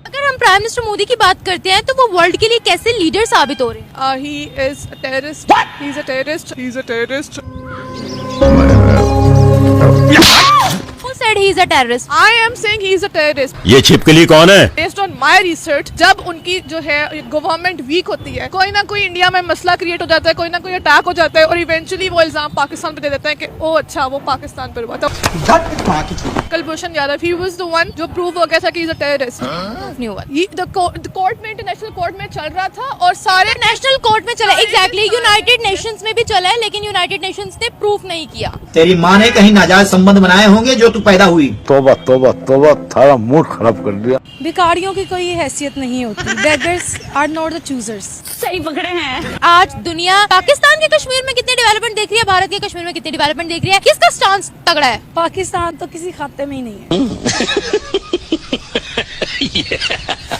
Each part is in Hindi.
अगर हम प्राइम मिनिस्टर मोदी की बात करते हैं तो वो वर्ल्ड के लिए कैसे लीडर साबित हो रहे हैं? He is a terrorist. He's a terrorist. He's a terrorist. Who said he is a terrorist? I am saying he is a terrorist. ये छिपकली कौन है? Based on my research, जब उनकी जो है गवर्नमेंट वीक होती है, कोई ना कोई इंडिया में मसला क्रिएट हो जाता है, कोई ना कोई अटैक हो जाता है और इवेंचुअली वो इल्जाम पाकिस्तान पे दे देते हैं कि ओ अच्छा वो पाकिस्तान पर हुआ था। Kulbhushan Yadav, he was the one जो प्रूव हो गया था कि he is a terrorist। नहीं हुआ। कोर्ट में, इंटरनेशनल कोर्ट में चल रहा था और सारे नेशनल कोर्ट में चला, एग्जैक्टली यूनाइटेड नेशंस में भी चला है, लेकिन यूनाइटेड नेशंस ने प्रूफ नहीं किया। तेरी माँ ने कहीं नाजायज संबंध बनाए होंगे जो तू पैदा हुई। तोबा तोबा तोबा, थारा मूड खराब कर दिया। भिखारियों की कोई हैसियत नहीं होती। Beggars are not the choosers. सही पकड़े हैं। आज दुनिया पाकिस्तान के कश्मीर में कितनी डेवलपमेंट देख रही है, भारत के कश्मीर में कितनी डेवलपमेंट देख रही है, किसका स्टांस तगड़ा है? पाकिस्तान तो किसी खाते में ही नहीं है।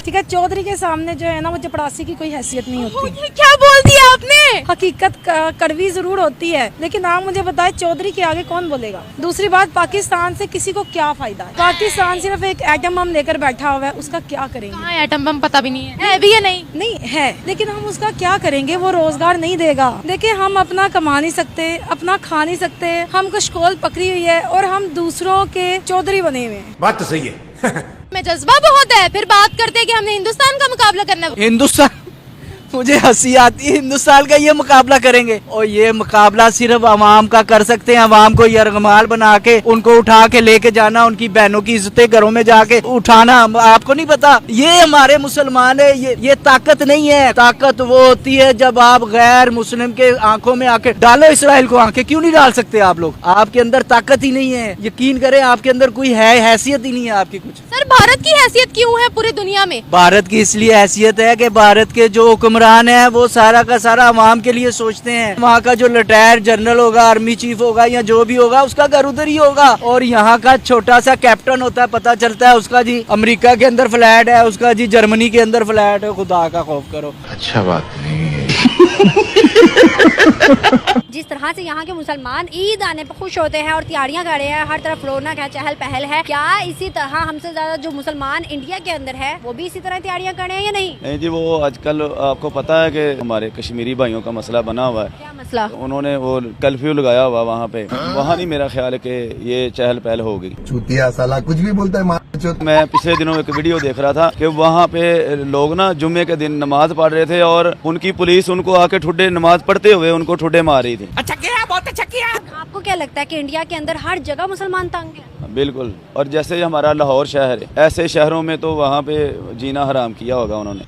ठीक है, चौधरी के सामने जो है ना वो चपड़ासी की कोई हैसियत नहीं होती। क्या बोल दिया आपने? हकीकत कड़वी जरूर होती है, लेकिन आप मुझे बताएं चौधरी के आगे कौन बोलेगा? दूसरी बात, पाकिस्तान से किसी को क्या फायदा है? पाकिस्तान सिर्फ एक एटम बम लेकर बैठा हुआ है, उसका क्या करेंगे? हाँ, एटम बम पता भी नहीं है भी या नहीं? नहीं है, लेकिन हम उसका क्या करेंगे? वो रोजगार नहीं देगा। देखिए, हम अपना कमा नहीं सकते, अपना खा नहीं सकते, हम कशकोल पकड़ी हुई है और हम दूसरों के चौधरी बने हुए हैं। बात तो सही है। में जज्बा बहुत है, फिर बात करते हैं कि हमने हिंदुस्तान का मुकाबला करना है। हिंदुस्तान, मुझे हंसी आती है। हिंदुस्तान का ये मुकाबला करेंगे और ये मुकाबला सिर्फ अवाम का कर सकते हैं। अवाम को यरगमाल बना के उनको उठा के लेके जाना, उनकी बहनों की इज्जतें घरों में जाके उठाना। आपको नहीं पता, ये हमारे मुसलमान है। ये ताकत नहीं है। ताकत वो होती है जब आप गैर मुस्लिम के आंखों में आके डालो। इसराइल को आंखें क्यों नहीं डाल सकते आप लोग? आपके अंदर ताकत ही नहीं है। यकीन करें, आपके अंदर कोई हैसियत ही नहीं है आपकी कुछ। सर, भारत की हैसियत क्यों है पूरी दुनिया में? भारत की इसलिए हैसियत है कि भारत के जो हुक्मरान है वो सारा का सारा अवाम के लिए सोचते हैं। वहाँ का जो रिटायर्ड जनरल होगा, आर्मी चीफ होगा या जो भी होगा, उसका घर उधर ही होगा। और यहाँ का छोटा सा कैप्टन होता है, पता चलता है उसका जी अमेरिका के अंदर फ्लैट है, उसका जी जर्मनी के अंदर फ्लैट है। खुदा का खौफ करो। अच्छा बात नहीं है। जिस तरह से यहाँ के मुसलमान ईद आने पर खुश होते हैं और तैयारियां कर रहे हैं, हर तरफ रौनक है, चहल पहल है, क्या इसी तरह हमसे ज्यादा जो मुसलमान इंडिया के अंदर है वो भी इसी तरह तैयारियां कर रहे हैं या नहीं? नहीं जी, वो आजकल आपको पता है कि हमारे कश्मीरी भाइयों का मसला बना हुआ है। क्या मसला? उन्होंने वो कर्फ्यू लगाया हुआ वहाँ पे। वहाँ नहीं, मेरा ख्याल है कि ये चहल पहल होगी। चूतिया साला कुछ भी बोलता है। मैं पिछले दिनों एक वीडियो देख रहा था कि वहाँ पे लोग ना जुम्मे के दिन नमाज पढ़ रहे थे और उनकी पुलिस उनको आके ठुड्डे, नमाज पढ़ते हुए उनको ठुड्डे मार रही थी। अच्छा किया, बहुत अच्छा किया। आपको क्या लगता है कि इंडिया के अंदर हर जगह मुसलमान तंग है? बिल्कुल। और जैसे हमारा लाहौर शहर है, ऐसे शहरों में तो वहाँ पे जीना हराम किया होगा उन्होंने।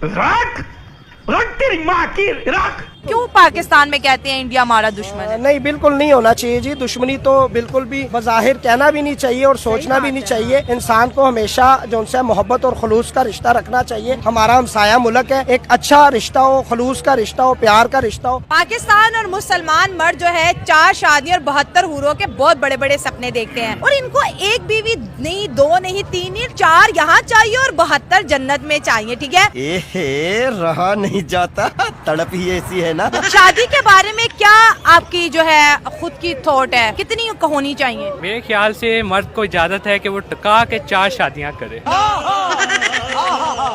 क्यों पाकिस्तान में कहते हैं इंडिया हमारा दुश्मन है? नहीं, बिल्कुल नहीं होना चाहिए जी। दुश्मनी तो बिल्कुल भी बज़ाहिर कहना भी नहीं चाहिए और सोचना भी नहीं चाहिए। इंसान को हमेशा जो उनसे मोहब्बत और खलूस का रिश्ता रखना चाहिए। हमारा हमसाया मुल्क है, एक अच्छा रिश्ता हो, खलूस का रिश्ता हो, प्यार का रिश्ता हो। पाकिस्तान और मुसलमान मर्द जो है 4 शादी और 72 हुरों के बहुत बड़े बड़े सपने देखते हैं और इनको एक बीवी नहीं, 2 नहीं, 3 नहीं, 4 यहाँ चाहिए और 72 जन्नत में चाहिए। ठीक है, रहा नहीं जाता, तड़प ही ऐसी है ना। शादी के बारे में क्या आपकी जो है खुद की थॉट है, कितनी होनी चाहिए? मेरे ख्याल से मर्द को इजाजत है कि वो टका के 4 शादियां करे।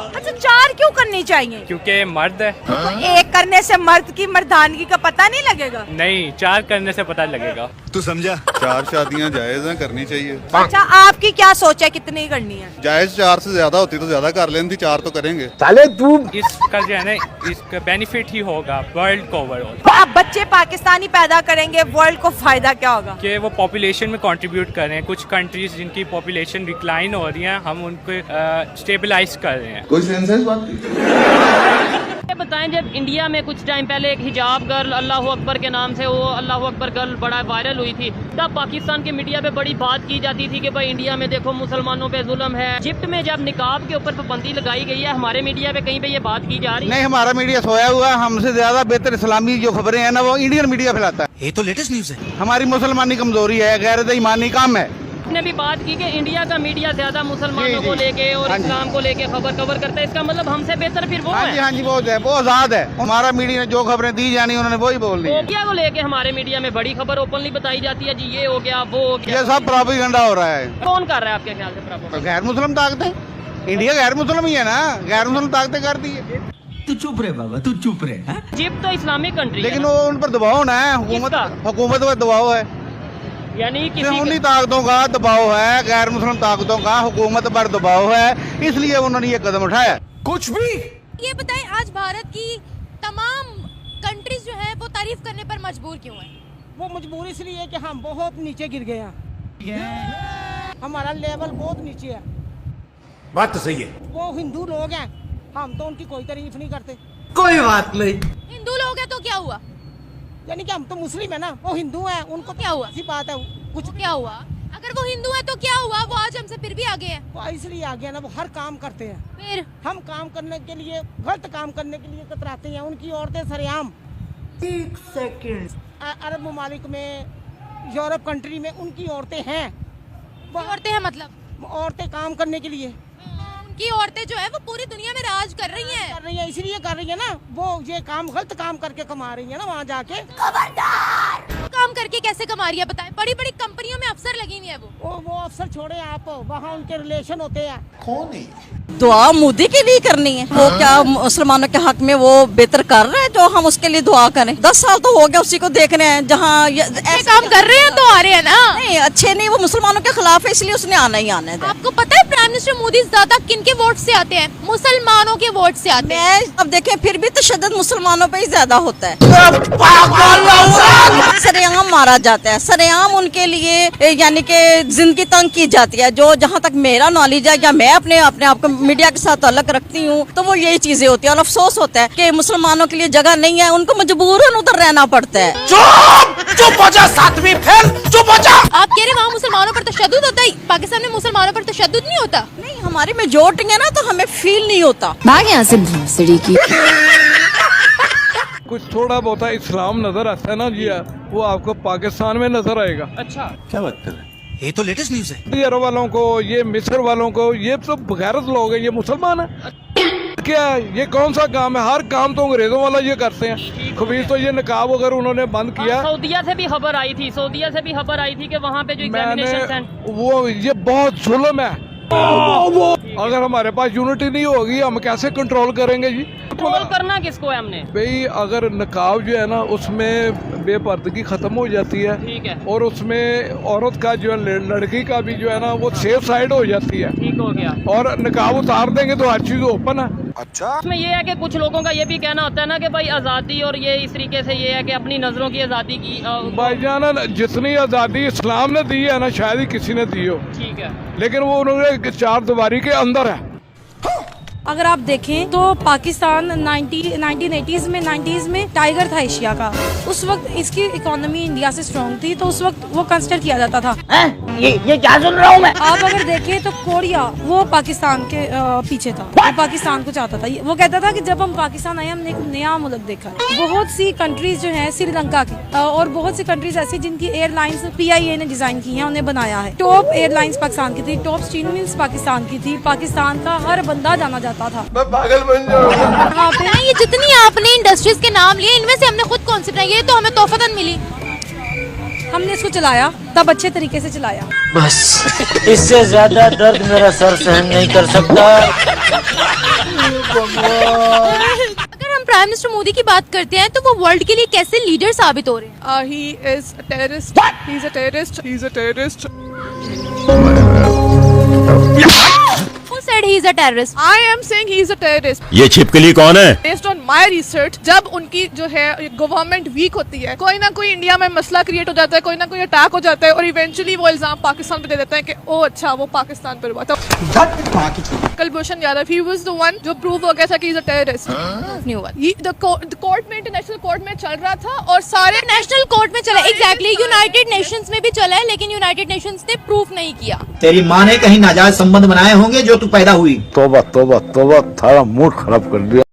अच्छा, 4 क्यों करनी चाहिए? क्योंकि मर्द है। तो एक करने से मर्द की मर्दानगी का पता नहीं लगेगा? नहीं, 4 करने से पता लगेगा। तू समझा? 4 शादियां जायज हैं, करनी चाहिए। अच्छा, आपकी क्या सोच है, कितनी करनी है? जायज 4 से ज्यादा होती तो ज्यादा कर लेती, 4 तो करेंगे। साले तू इसका जो है ना, इसका बेनिफिट ही होगा वर्ल्ड को ओवरऑल। तो अब बच्चे पाकिस्तानी पैदा करेंगे, वर्ल्ड को फायदा क्या होगा? कि वो पॉपुलेशन में कंट्रीब्यूट कर रहे हैं। कुछ कंट्रीज जिनकी पॉपुलेशन डिक्लाइन हो रही है, हम उनको स्टेबलाइज कर रहे हैं। कोई सेंस है इस बात की? बताएं, जब इंडिया में कुछ टाइम पहले एक हिजाब गर्ल अल्लाह अकबर के नाम से वो अल्लाह अकबर गर्ल बड़ा वायरल हुई थी, तब पाकिस्तान के मीडिया पे बड़ी बात की जाती थी कि भाई इंडिया में देखो मुसलमानों पे जुल्म है। इजिप्ट में जब निकाब के ऊपर पाबंदी लगाई गई है, हमारे मीडिया पे कहीं पे ये बात की जा रही है? नहीं, हमारा मीडिया सोया हुआ। हमसे ज्यादा बेहतर इस्लामी जो खबरें हैं ना वो इंडियन मीडिया फैलाता है। ये तो लेटेस्ट न्यूज है। हमारी मुसलमानी कमजोरी है, गैरत ईमानी कम है। ने भी बात की कि इंडिया का मीडिया ज्यादा मुसलमानों को लेके और इस्लाम को लेके खबर कवर करता है। इसका मतलब हमसे बेहतर फिर वो है? हाँ जी, वो है, वो आजाद है। हमारा मीडिया ने जो खबरें दी जानी उन्होंने वही बोलनी है। इंडिया को लेके हमारे मीडिया में बड़ी खबर ओपनली बताई जाती है जी, ये हो गया, वो हो गया। ये सब प्रोपेगेंडा हो रहा है। कौन कर रहा है आपके ख्याल से प्रोपेगेंडा? गैर मुस्लिम ताकतें। इंडिया गैर मुस्लिम ही है ना, गैर मुस्लिम ताकतें कर दी है। तू चुप रहे बाबा, तू चुप रहे। इजिप्ट तो इस्लामिक कंट्री लेकिन वो उन पर दबाव ना है, हुकूमत पर दबाव है, यानी किसी उन्हीं ताकतों का दबाव है, गैर मुस्लिम ताकतों का हुकूमत पर दबाव है, इसलिए उन्होंने ये कदम उठाया। कुछ भी। ये बताएं, आज भारत की तमाम कंट्रीज जो है वो तारीफ करने पर मजबूर क्यों है? वो मजबूर इसलिए है कि हम बहुत नीचे गिर गए हैं, हमारा लेवल बहुत नीचे है। बात तो सही है। वो हिंदू लोग हैं, हम तो उनकी कोई तारीफ नहीं करते। कोई बात नहीं। हिंदू लोग हैं तो क्या हुआ? यानी कि हम तो मुस्लिम है ना, वो हिंदू हैं, उनको क्या हुआ? ऐसी बात है, कुछ क्या हुआ? अगर वो हिंदू है तो क्या हुआ? वो आज हमसे फिर भी आगे है। वो इसलिए आगे है ना, वो हर काम करते हैं। फिर हम काम करने के लिए, गलत काम करने के लिए कतराते हैं। उनकी औरतें सरेआम 1 सेकंड अरब ममालिक में, यूरोप कंट्री में उनकी औरतें हैं। औरतें हैं मतलब औरतें काम करने के लिए, उनकी औरतें जो है वो पूरी दुनिया में राज कर रही हैं। इसलिए कर रही है ना, वो ये काम गलत काम करके कमा रही है ना वहाँ जाके। काम करके कैसे कमा रही है बताएं? बड़ी बड़ी कंपनियों में अफसर लगी हुई है वो अफसर छोड़े आप, वहाँ उनके रिलेशन होते हैं। कौन है? दुआ मोदी के लिए करनी है। वो क्या मुसलमानों के हक में वो बेहतर कर रहे हैं जो हम उसके लिए दुआ करें? 10 साल तो हो गया उसी को देख रहे हैं, जहाँ ऐसे काम कर रहे हैं तो आ रहे हैं ना। नहीं अच्छे नहीं, वो मुसलमानों के खिलाफ है, इसलिए उसने आना ही आना है। आपको पता है प्राइम मिनिस्टर मोदी ज्यादा किन के वोट से आते हैं? मुसलमानों के वोट से आते हैं। अब देखें फिर भी तशद्दुद मुसलमानों पे ही ज्यादा होता है। सरेआम मारा जाता है, सरेआम उनके लिए यानी कि जिंदगी तंग की जाती है। जो जहाँ तक मेरा नॉलेज है या मैं अपने आप को मीडिया के साथ ताल्लुक रखती हूँ तो वो यही चीजें होती है। और अफसोस होता है कि मुसलमानों के लिए जगह नहीं है, उनको मजबूरन उधर रहना पड़ता है। चुप हो जा, सातवीं फेल, चुप हो जा। आप कह रहे वहाँ मुसलमानों पर तशद्दुद होता है, पाकिस्तान में मुसलमानों पर तशद्दुद नहीं होता? नहीं, हमारी मेजॉरिटी है ना, तो हमें फील नहीं होता। भाग यहाँ से भूसड़ी की। कुछ थोड़ा बहुत इस्लाम नजर आता है ना जी, वो आपको पाकिस्तान में नजर आएगा। अच्छा, क्या बात कर रहे हैं? ये तो लेटेस्ट न्यूज है। ये अरब वालों को, ये मिस्र वालों को, ये सब बगैरत लोग हैं, ये मुसलमान है क्या? ये कौन सा काम है? हर काम तो अंग्रेजों वाला ये करते हैं। खबीज तो ये निकाब अगर उन्होंने बंद किया। सऊदीया से भी खबर आई थी, सऊदीया से भी खबर आई थी कि वहाँ पे जो एग्जामिनेशन हैं वो ये बहुत जुल्म है। अगर हमारे पास यूनिटी नहीं होगी हम कैसे कंट्रोल करेंगे जी? कंट्रोल करना किसको है हमने? भाई अगर निकाब जो है ना उसमें बेपर्दगी खत्म हो जाती है, ठीक है, और उसमें औरत का जो है, लड़की का भी जो है ना वो सेफ साइड हो जाती है। ठीक हो गया। और निकाब उतार देंगे तो हर चीज ओपन है। अच्छा, इसमें ये है कि कुछ लोगों का ये भी कहना होता है ना कि भाई आज़ादी, और ये इस तरीके से ये है कि अपनी नजरों की आज़ादी की भाईजान जितनी आज़ादी इस्लाम ने दी है ना शायद ही किसी ने दी हो, ठीक है, लेकिन वो उन्होंने 4 दीवारी के अंदर है। अगर आप देखें तो पाकिस्तान 1980s में 90s में टाइगर था एशिया का। उस वक्त इसकी इकोनॉमी इंडिया से स्ट्रॉन्ग थी, तो उस वक्त वो कंसिडर किया जाता था। ये क्या सुन रहा हूँ मैं? आप अगर देखें तो कोरिया वो पाकिस्तान के पीछे था, वो पाकिस्तान को चाहता था। वो कहता था कि जब हम पाकिस्तान आए हमने एक नया मुल्क देखा है। बहुत सी कंट्रीज जो है श्रीलंका की और बहुत सी कंट्रीज ऐसी जिनकी एयरलाइंस PIA ने डिजाइन की है, उन्हें बनाया है। टॉप एयरलाइंस पाकिस्तान की थी, टॉप स्टील मिल्स पाकिस्तान की थी, पाकिस्तान का हर बंदा जाना जाता था। मैं पागल बन जाऊंगा। ये जितनी आपने इंडस्ट्रीज के नाम लिए इनमें से हमने खुद कौन सी बनाई? ये तो हमें तोहफतन मिली, हमने इसको चलाया, तब अच्छे तरीके से चलाया। बस इससे ज्यादा दर्द मेरा सर सहन नहीं कर सकता। अगर हम प्राइम मिनिस्टर मोदी की बात करते हैं तो वो वर्ल्ड के लिए कैसे लीडर साबित हो रहे हैं? He is a terrorist. He's a terrorist. He's a terrorist. Who said he is a terrorist? I am saying he is a terrorist. ये छिपकली कौन है? Based on my research, जब उनकी जो है गवर्नमेंट वीक होती है, कोई ना कोई इंडिया में मसला क्रिएट हो जाता है, कोई ना कोई अटैक हो जाता है, और इवेंचुअली वो इल्जाम पाकिस्तान पे दे देते हैं कि ओ अच्छा वो पाकिस्तान पर हुआ था। Kulbhushan Yadav, he was the one जो प्रूव हो गया था कि he is a terrorist। नहीं हुआ। कोर्ट में, इंटरनेशनल कोर्ट में चल रहा था और सारे नेशनल कोर्ट में चला, एग्जैक्टली यूनाइटेड नेशंस में भी चला है, लेकिन यूनाइटेड नेशंस ने प्रूफ नहीं किया। तेरी माँ ने कहीं नाजायज संबंध बनाए होंगे जो तू पैदा हुई। तौबा तौबा तौबा, थारा मूड खराब कर दिया।